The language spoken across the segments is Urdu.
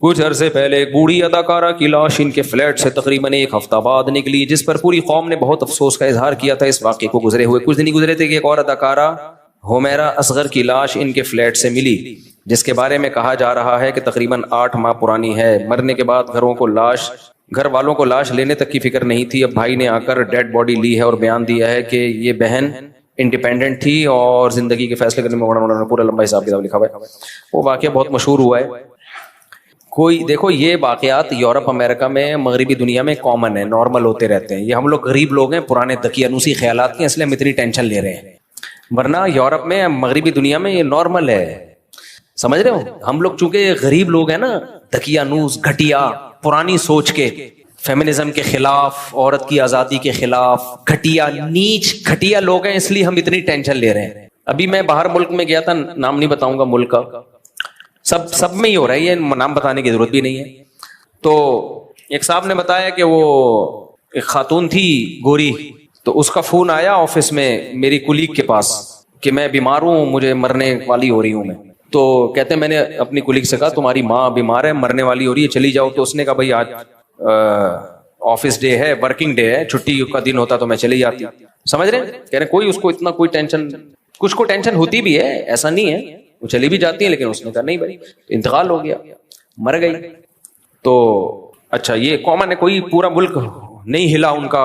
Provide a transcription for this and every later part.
کچھ عرصے پہلے ایک بوڑھی اداکارہ کی لاش ان کے فلیٹ سے تقریباً ایک ہفتہ بعد نکلی، جس پر پوری قوم نے بہت افسوس کا اظہار کیا تھا۔ اس واقعے کو گزرے ہوئے کچھ دن ہی گزرے تھے کہ ایک اور اداکارہ حمیرہ اصغر کی لاش ان کے فلیٹ سے ملی، جس کے بارے میں کہا جا رہا ہے کہ تقریباً 8 ماہ پرانی ہے۔ مرنے کے بعد گھر والوں کو لاش لینے تک کی فکر نہیں تھی۔ اب بھائی نے آ کر ڈیڈ باڈی لی ہے اور بیان دیا ہے کہ یہ بہن انڈیپینڈنٹ تھی اور زندگی کے فیصلے کرنے میں پورا لمبا حساب کتاب لکھا ہوا ہے۔ وہ واقعہ بہت مشہور ہوا ہے۔ دیکھو یہ واقعات یورپ امریکہ میں مغربی دنیا میں کامن ہے، نارمل ہوتے رہتے ہیں۔ یہ ہم لوگ غریب لوگ ہیں، پرانے دقیانوسی خیالات کے، اس لیے ہم اتنی ٹینشن لے رہے ہیں، ورنہ یورپ میں مغربی دنیا میں یہ نارمل ہے، سمجھ رہے ہو؟ ہم لوگ چونکہ غریب لوگ ہیں نا، دقیانوس، گھٹیا، پرانی سوچ کے، فیمنزم کے خلاف، عورت کی آزادی کے خلاف، گھٹیا نیچ گھٹیا لوگ ہیں، اس لیے ہم اتنی ٹینشن لے رہے ہیں۔ ابھی میں باہر ملک میں گیا تھا، نام نہیں بتاؤں گا ملک کا، سب میں ہی ہو رہا ہے، یہ نام بتانے کی ضرورت بھی نہیں ہے۔ تو ایک صاحب نے بتایا کہ وہ ایک خاتون تھی گوری، تو اس کا فون آیا آفس میں میری کولیگ کے پاس کہ میں بیمار ہوں، مجھے مرنے والی ہو رہی ہوں میں۔ تو کہتے ہیں میں نے اپنی کولیگ سے کہا تمہاری ماں بیمار ہے، مرنے والی ہو رہی ہے، چلی جاؤ۔ تو اس نے کہا بھائی آج آفس ڈے ہے، ورکنگ ڈے ہے، چھٹی کا دن ہوتا تو میں چلی جاتی۔ سمجھ رہے ہیں؟ کہہ رہے کوئی اس کو اتنا کوئی ٹینشن، کچھ کو ٹینشن ہوتی بھی ہے، ایسا نہیں ہے، وہ چلی بھی جاتی ہیں، لیکن اس نے کہا نہیں بھائی انتقال ہو گیا، مر گئی۔ تو اچھا یہ کامن ہے، کوئی پورا ملک نہیں ہلا ان کا،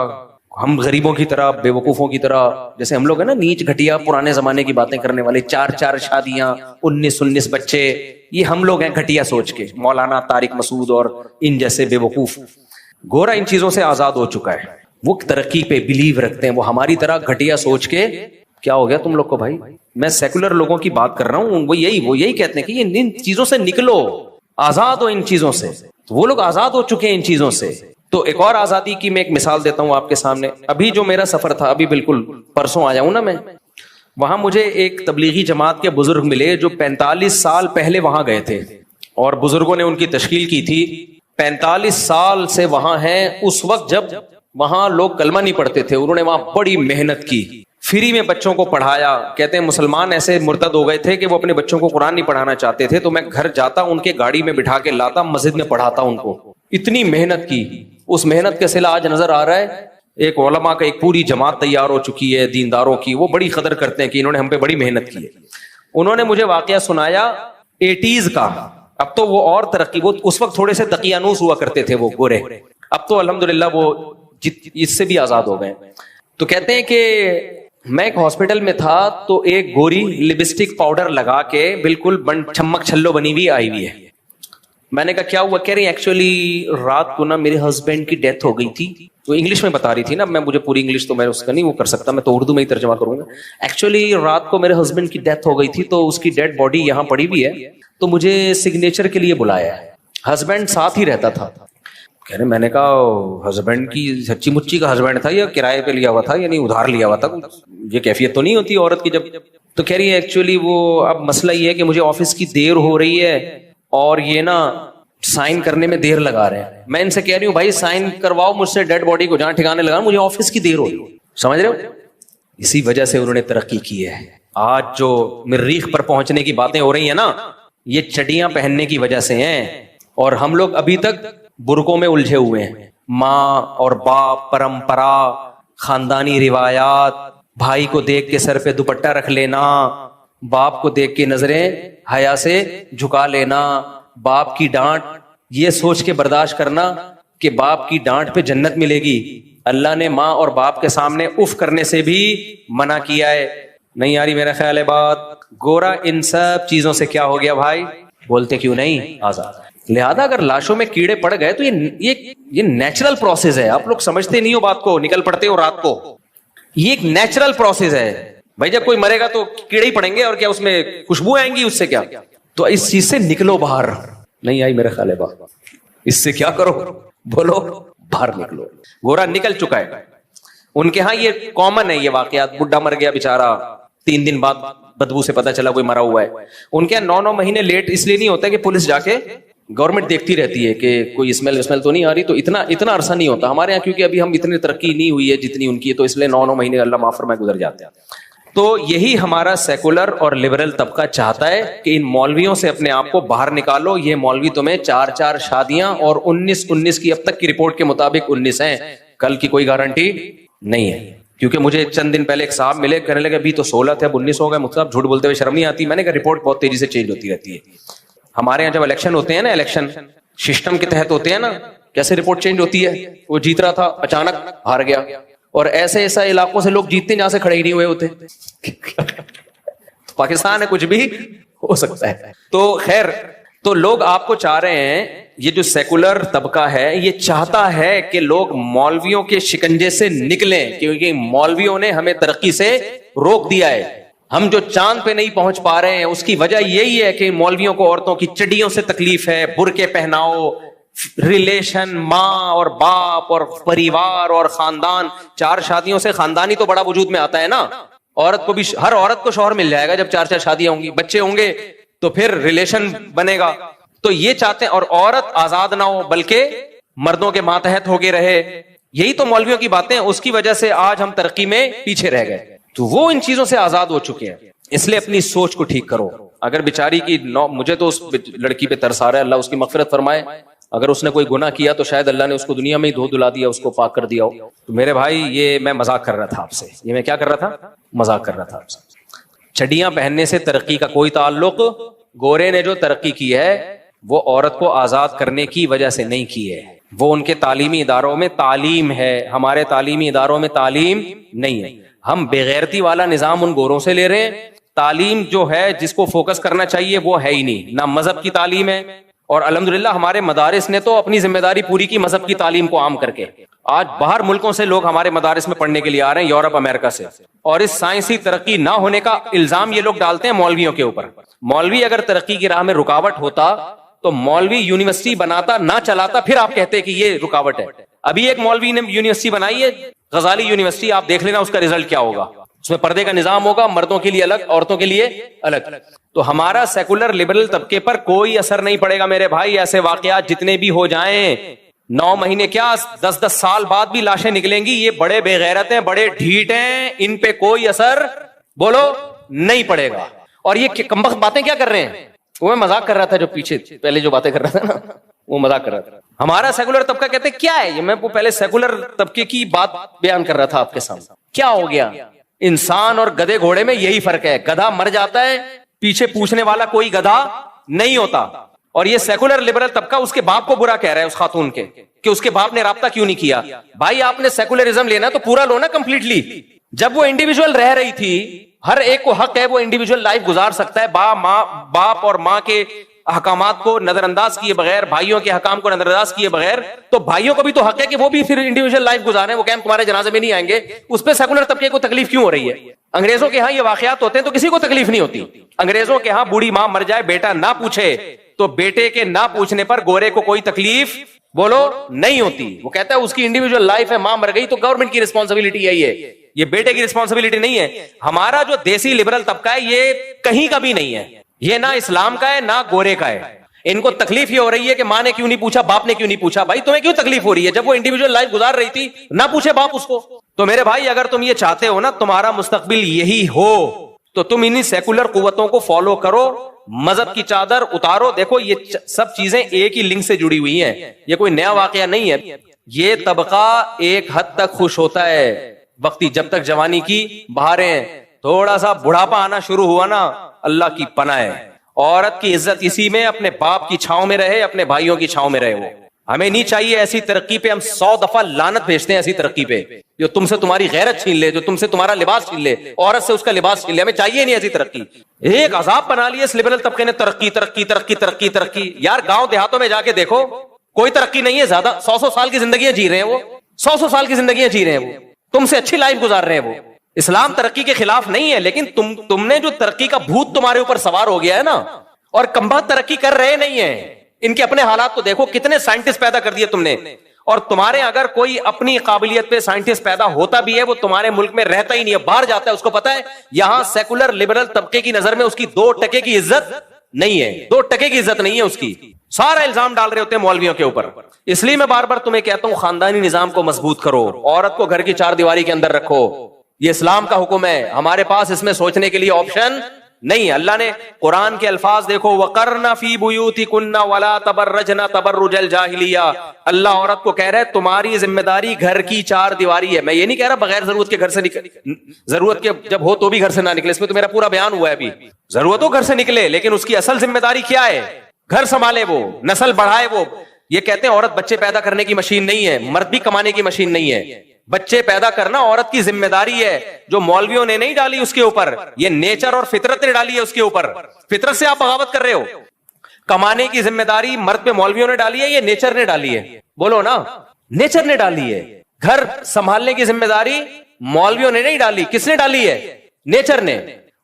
ہم غریبوں کی طرح، بے وقوفوں کی طرح، جیسے ہم لوگ ہیں نا نیچ گھٹیا پرانے زمانے کی باتیں کرنے والے، 4 شادیاں، 19 بچے، یہ ہم لوگ ہیں گھٹیا سوچ کے، مولانا طارق مسعود اور ان جیسے بے وقوف۔ گورا ان چیزوں سے آزاد ہو چکا ہے، وہ ترقی پہ بلیو رکھتے ہیں، وہ ہماری طرح گھٹیا سوچ کے۔ کیا ہو گیا تم لوگ کو بھائی؟ میں سیکولر لوگوں کی بات کر رہا ہوں، وہ یہی کہتے ہیں کہ ان چیزوں سے نکلو، آزاد ہو ان چیزوں سے۔ وہ لوگ آزاد ہو چکے ہیں ان چیزوں سے۔ تو ایک اور آزادی کی میں ایک مثال دیتا ہوں آپ کے سامنے۔ ابھی جو میرا سفر تھا، ابھی بالکل پرسوں آیا ہوں نا میں، وہاں مجھے ایک تبلیغی جماعت کے بزرگ ملے جو 45 سال پہلے وہاں گئے تھے، اور بزرگوں نے ان کی تشکیل کی تھی، 45 سال سے وہاں ہیں۔ اس وقت جب وہاں لوگ کلمہ نہیں پڑھتے تھے، انہوں نے وہاں بڑی محنت کی، فری میں بچوں کو پڑھایا۔ کہتے ہیں مسلمان ایسے مرتد ہو گئے تھے کہ وہ اپنے بچوں کو قرآن نہیں پڑھانا چاہتے تھے، تو میں گھر جاتا، ان کے گاڑی میں بٹھا کے لاتا، مسجد میں پڑھاتا ان کو۔ اتنی محنت کی، اس محنت کا صلہ آج نظر آ رہا ہے۔ ایک علماء کا ایک پوری جماعت تیار ہو چکی ہے دینداروں کی، وہ بڑی قدر کرتے ہیں کہ انہوں نے ہم پہ بڑی محنت کی ہے۔ انہوں نے مجھے واقعہ سنایا 80s کا، اب تو وہ اور ترقی، وہ اس وقت تھوڑے سے دقیانوس ہوا کرتے تھے وہ گورے، اب تو الحمدللہ وہ اس سے بھی آزاد ہو گئے۔ تو کہتے ہیں کہ میں ایک ہاسپٹل میں تھا، تو ایک گوری لپسٹک پاؤڈر لگا کے بالکل چھمک چھلو بنی ہوئی آئی ہوئی ہے۔ میں نے کہا کیا ہوا؟ کہہ رہی ایکچولی رات کو نا میرے ہسبینڈ کی ڈیتھ ہو گئی تھی۔ تو انگلش میں بتا رہی تھی نا، مجھے پوری انگلش تو میں اس کا نہیں وہ کر سکتا، میں تو اردو میں ہی ترجمہ کروں گا۔ ایکچولی رات کو میرے ہسبینڈ کی ڈیتھ ہو گئی تھی، تو اس کی ڈیڈ باڈی یہاں پڑی ہوئی ہے، تو مجھے سگنیچر کے لیے بلایا ہے۔ ہسبینڈ ساتھ ہی رہتا تھا۔ کہہ رہے میں نے کہا ہسبینڈ کی سچی مچی کا ہسبینڈ تھا یا کرائے پہ لیا ہوا تھا، یعنی ادھار لیا ہوا تھا؟ یہ کیفیت تو نہیں ہوتی عورت کی جب۔ تو کہہ رہی ہے ایکچولی وہ اب مسئلہ یہ ہے کہ مجھے آفس کی دیر ہو رہی ہے، اور یہ نا سائن کرنے میں دیر لگا رہے ہیں۔ میں ان سے کہہ رہی ہوں بھائی سائن کرواؤ مجھ سے ڈیڈ باڈی کو جہاں ٹھکانے لگا، مجھے آفس کی دیر ہو رہی ہے۔ سمجھ رہے ہو؟ اسی وجہ سے انہوں نے ترقی کی ہے۔ آج جو مریخ پر پہنچنے کی باتیں ہو رہی ہیں نا، یہ چڈیاں پہننے کی وجہ سے ہیں، اور ہم لوگ ابھی تک برقعوں میں الجھے ہوئے ہیں۔ ماں اور باپ، پرمپرا، خاندانی روایات، بھائی کو دیکھ کے سر پہ دوپٹہ رکھ لینا، باپ کو دیکھ کے نظریں حیا سے جھکا لینا، باپ کی ڈانٹ یہ سوچ کے برداشت کرنا کہ باپ کی ڈانٹ پہ جنت ملے گی۔ اللہ نے ماں اور باپ کے سامنے اف کرنے سے بھی منع کیا ہے۔ نہیں آ رہی میرا خیال ہے بات؟ گورا ان سب چیزوں سے کیا ہو گیا بھائی؟ بولتے کیوں نہیں؟ آزاد۔ لہذا اگر لاشوں میں کیڑے پڑ گئے تو یہ نیچرل پروسیس ہے۔ آپ لوگ سمجھتے نہیں ہو بات کو، نکل پڑتے ہو رات کو، یہ ایک نیچرل پروسیس ہے بھائی۔ جب کوئی مرے گا تو کیڑے ہی پڑیں گے، اور کیا اس میں خوشبو آئیں گی؟ اس سے کیا؟ تو اس چیز سے نکلو باہر۔ نہیں آئی میرے خیال ہے بات؟ اس سے کیا کرو؟ بولو، باہر نکلو۔ گورا نکل چکا ہے۔ ان کے ہاں یہ کامن ہے یہ واقعات۔ بڈھا مر گیا بیچارہ، 3 دن بعد بدبو سے پتا چلا کوئی مرا ہوا ہے۔ ان کے 9 مہینے لیٹ اس لیے نہیں ہوتا کہ پولیس جا کے گورنمنٹ دیکھتی رہتی ہے کہ کوئی اسمیل تو نہیں آ رہی، تو اتنا عرصہ نہیں ہوتا ہمارے یہاں، کیونکہ ابھی ہم اتنی ترقی نہیں ہوئی ہے جتنی ان کی ہے، تو اس لیے 9 مہینے اللہ معاف فرمائے گزر جاتے ہیں۔ تو یہی ہمارا سیکولر اور لبرل طبقہ چاہتا ہے کہ ان مولویوں سے اپنے آپ کو باہر نکالو. یہ مولوی تمہیں 4 شادیاں اور 19 کی اب تک کی رپورٹ کے مطابق 19 ہیں, کل کی کوئی گارنٹی نہیں ہے. کیونکہ مجھے چند دن پہلے ایک صاحب ملے, کہنے لگے ابھی تو 16 تھے اب 19 ہو گئے. مفتی صاحب جھوٹ بولتے ہوئے شرم نہیں آتی؟ میں نے کہا رپورٹ بہت تیزی سے چینج ہوتی رہتی ہے. ہمارے یہاں جب الیکشن ہوتے ہیں نا, الیکشن سسٹم کے تحت ہوتے ہیں نا, کیسے رپورٹ چینج ہوتی ہے. وہ جیت رہا تھا, اچانک ہار گیا. اور ایسے علاقوں سے لوگ جیتتے جہاں سے کھڑے ہی نہیں ہوئے ہوتے. پاکستان ہے, کچھ بھی ہو سکتا ہے. تو خیر, تو لوگ آپ کو چاہ رہے ہیں, یہ جو سیکولر طبقہ ہے یہ چاہتا ہے کہ لوگ مولویوں کے شکنجے سے نکلیں, کیونکہ مولویوں نے ہمیں ترقی سے روک دیا ہے. ہم جو چاند پہ نہیں پہنچ پا رہے ہیں اس کی وجہ یہی ہے کہ مولویوں کو عورتوں کی چڈیوں سے تکلیف ہے, برقعے پہناؤ, ریلیشن ماں اور باپ اور پریوار اور خاندان. 4 شادیوں سے خاندانی تو بڑا وجود میں آتا ہے نا. عورت کو بھی, ہر عورت کو شوہر مل جائے گا جب 4 شادیاں ہوں گی, بچے ہوں گے تو پھر ریلیشن بنے گا. تو یہ چاہتے ہیں, اور عورت آزاد نہ ہو بلکہ مردوں کے ماتحت ہو کے رہے. یہی تو مولویوں کی باتیں, اس کی وجہ سے آج ہم ترقی میں پیچھے رہ گئے. تو وہ ان چیزوں سے آزاد ہو چکے ہیں. اس لیے اپنی سوچ کو ٹھیک کرو. اگر بیچاری کی مجھے تو اس لڑکی پہ ترس آ رہا ہے, اللہ اس کی مغفرت فرمائے. اگر اس نے کوئی گناہ کیا تو شاید اللہ نے اس کو دنیا میں ہی دھو دلا دیا, اس کو پاک کر دیا ہو. تو میرے بھائی یہ میں مذاق کر رہا تھا آپ سے, یہ میں کیا کر رہا تھا, مذاق کر رہا تھا آپ سے. چڈیاں پہننے سے ترقی کا کوئی تعلق. گورے نے جو ترقی کی ہے وہ عورت کو آزاد کرنے کی وجہ سے نہیں کی ہے, وہ ان کے تعلیمی اداروں میں تعلیم ہے, ہمارے تعلیمی اداروں میں تعلیم نہیں ہے. ہم بےغیرتی والا نظام ان گوروں سے لے رہے ہیں. تعلیم جو ہے جس کو فوکس کرنا چاہیے وہ ہے ہی نہیں, نہ مذہب کی تعلیم ہے. اور الحمدللہ ہمارے مدارس نے تو اپنی ذمہ داری پوری کی مذہب کی تعلیم کو عام کر کے. آج باہر ملکوں سے لوگ ہمارے مدارس میں پڑھنے کے لیے آ رہے ہیں, یورپ امریکہ سے. اور اس سائنسی ترقی نہ ہونے کا الزام یہ لوگ ڈالتے ہیں مولویوں کے اوپر. مولوی اگر ترقی کی راہ میں رکاوٹ ہوتا تو مولوی یونیورسٹی بناتا نہ چلاتا, پھر آپ کہتے کہ یہ رکاوٹ ہے. ابھی ایک مولوی نے یونیورسٹی بنائی ہے, غزالی یونیورسٹی, آپ دیکھ لینا اس کا رزلٹ کیا ہوگا. اس میں پردے کا نظام ہوگا, مردوں کے لیے الگ, عورتوں کے لیے الگ. تو ہمارا سیکولر لبرل طبقے پر کوئی اثر نہیں پڑے گا میرے بھائی. ایسے واقعات جتنے بھی ہو جائیں, 9 مہینے کیا 10 سال بعد بھی لاشیں نکلیں گی. یہ بڑے بے غیرت ہیں, بڑے ڈھیٹ ہیں, ان پہ کوئی اثر بولو نہیں پڑے گا. اور یہ کمبخت باتیں کیا کر رہے ہیں, وہ میں مذاق کر رہا تھا, جو پیچھے پہلے جو باتیں کر رہا تھا نا وہ مذاق کر رہا تھا. ہمارا سیکولر طبقہ کہتے کیا ہے یہ, میں پہلے سیکولر طبقے کی بات بیان کر رہا تھا آپ کے سامنے. کیا ہو گیا, انسان اور گدھے گھوڑے میں یہی فرق ہے, گدھا مر جاتا ہے, پیچھے پوچھنے والا کوئی گدھا نہیں ہوتا. اور یہ سیکولر لبرل طبقہ اس کے باپ کو برا کہہ رہا ہے, اس خاتون کے, کہ اس کے باپ نے رابطہ کیوں نہیں کیا. بھائی آپ نے سیکولرزم لینا تو پورا لو نا کمپلیٹلی. جب وہ انڈیویجول رہ رہی تھی, ہر ایک کو حق ہے وہ انڈیویجول لائف گزار سکتا ہے, باپ اور ماں کے احکامات کو نظر انداز کیے بغیر, بھائیوں کے حکام کو نظر انداز کیے بغیر. تو بھائیوں کو بھی تو حق ہے کہ وہ بھی پھر انڈیویجول لائف گزاریں. وہ کہیں تمہارے جنازے میں نہیں آئیں گے, اس پہ سیکولر طبقے کو تکلیف کیوں ہو رہی ہے. انگریزوں کے ہاں یہ واقعات ہوتے ہیں تو کسی کو تکلیف نہیں ہوتی. انگریزوں کے ہاں بوڑھی ماں مر جائے, بیٹا نہ پوچھے, تو بیٹے کے نہ پوچھنے پر گورے کو کوئی تکلیف بولو نہیں ہوتی. وہ کہتا ہے اس کی انڈیویجول لائف ہے, ماں مر گئی تو گورنمنٹ کی رسپانسبلٹی ہے, یہ بیٹے کی رسپانسبلٹی نہیں ہے. ہمارا جو دیسی لبرل طبقہ ہے یہ کہیں کا بھی نہیں ہے, یہ نہ اسلام کا ہے نہ گورے کا ہے. ان کو تکلیف یہ ہو رہی ہے کہ ماں نے کیوں نہیں پوچھا, باپ نے کیوں نہیں پوچھا. بھائی تمہیں کیوں تکلیف ہو رہی ہے, جب وہ انڈیویجول لائف گزار رہی تھی نہ پوچھے باپ اس کو. تو میرے بھائی اگر تم یہ چاہتے ہو نا تمہارا مستقبل یہی ہو, تو تم انہی سیکولر قوتوں کو فالو کرو, مذہب کی چادر اتارو. دیکھو یہ سب چیزیں ایک ہی لنک سے جڑی ہوئی ہیں, یہ کوئی نیا واقعہ نہیں ہے. یہ طبقہ ایک حد تک خوش ہوتا ہے وقتی, جب تک جوانی کی بہاریں, تھوڑا سا بڑھاپا آنا شروع ہوا نا, اللہ کی پناہ ہے. عورت کی عزت اسی میں اپنے باپ کی چھاؤں میں رہے, اپنے بھائیوں کی چھاؤں میں رہے. وہ ہمیں نہیں چاہیے ایسی ترقی پہ, ہم 100 دفعہ لعنت بھیجتے ہیں ایسی ترقی پہ جو تم سے تمہاری غیرت چھین لے, جو تم سے تمہارا لباس چھین لے, عورت سے اس کا لباس چھین لے. ہمیں چاہیے نہیں ایسی ترقی. ایک عذاب بنا لیے اس لبرل طبقے نے, ترقی ترقی ترقی ترقی ترقی. یار گاؤں دیہاتوں میں جا کے دیکھو, کوئی ترقی نہیں ہے. زیادہ 100 سال کی زندگیاں جی رہے ہیں وہ, 100 سال کی زندگیاں جی رہے ہیں وہ, تم سے اچھی لائف گزار رہے ہیں وہ. اسلام ترقی کے خلاف نہیں ہے, لیکن تم نے جو ترقی کا بھوت تمہارے اوپر سوار ہو گیا ہے نا, اور کمبخت ترقی کر رہے نہیں ہیں. ان کے اپنے حالات کو دیکھو, کتنے سائنٹسٹ پیدا کر دیے تم نے, اور تمہارے اگر کوئی اپنی قابلیت پہ سائنٹسٹ پیدا ہوتا بھی ہے وہ تمہارے ملک میں رہتا ہی نہیں ہے, باہر جاتا ہے. اس کو پتا ہے یہاں سیکولر لبرل طبقے کی نظر میں اس کی 2% کی عزت نہیں ہے, 2% کی عزت نہیں ہے اس کی. سارا الزام ڈال رہے ہوتے ہیں مولویوں کے اوپر. اس لیے میں بار بار تمہیں کہتا ہوں خاندانی نظام کو مضبوط کرو, عورت کو گھر کی 4 دیواری کے اندر رکھو, یہ اسلام کا حکم ہے, ہمارے پاس اس میں سوچنے کے لیے آپشن نہیں. اللہ نے قرآن کے الفاظ دیکھو, وَقَرْنَ فِي بُيُوتِكُنَّ وَلَا تَبَرَّجْنَ تَبَرُّجَ الْجَاهِلِيَّةِ. اللہ عورت کو کہہ رہا ہے تمہاری ذمہ داری گھر کی چار دیواری ہے. میں یہ نہیں کہہ رہا بغیر ضرورت کے گھر سے ضرورت کے جب ہو تو بھی گھر سے نہ نکلے, اس میں تو میرا پورا بیان ہوا ہے ابھی. ضرورت ہو گھر سے نکلے, لیکن اس کی اصل ذمہ داری کیا ہے؟ گھر سنبھالے, وہ نسل بڑھائے. وہ یہ کہتے ہیں عورت بچے پیدا کرنے کی مشین نہیں ہے, مرد بھی کمانے کی مشین نہیں ہے. بچے پیدا کرنا عورت کی ذمہ داری ہے, جو مولویوں نے نہیں ڈالی اس کے اوپر, یہ نیچر اور فطرت نے ڈالی ہے اس کے اوپر. فطرت سے آپ بغاوت کر رہے ہو. کمانے کی ذمہ داری مرد پہ مولویوں نے ڈالی ہے, یہ نیچر نے ڈالی ہے. بولو نا, نیچر نے ڈالی ہے. گھر سنبھالنے کی ذمہ داری مولویوں نے نہیں ڈالی, کس نے ڈالی ہے؟ نیچر نے.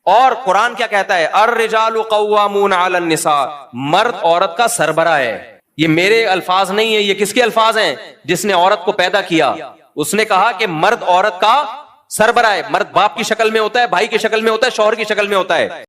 اور قرآن کیا کہتا ہے؟ الرجال قوامون علی النساء, مرد عورت کا سربراہ ہے. یہ میرے الفاظ نہیں ہے, یہ کس کے الفاظ ہیں؟ جس نے عورت کو پیدا کیا. اس نے کہا کہ مرد عورت کا سربراہ ہے. مرد باپ کی شکل میں ہوتا ہے, بھائی کی شکل میں ہوتا ہے, شوہر کی شکل میں ہوتا ہے.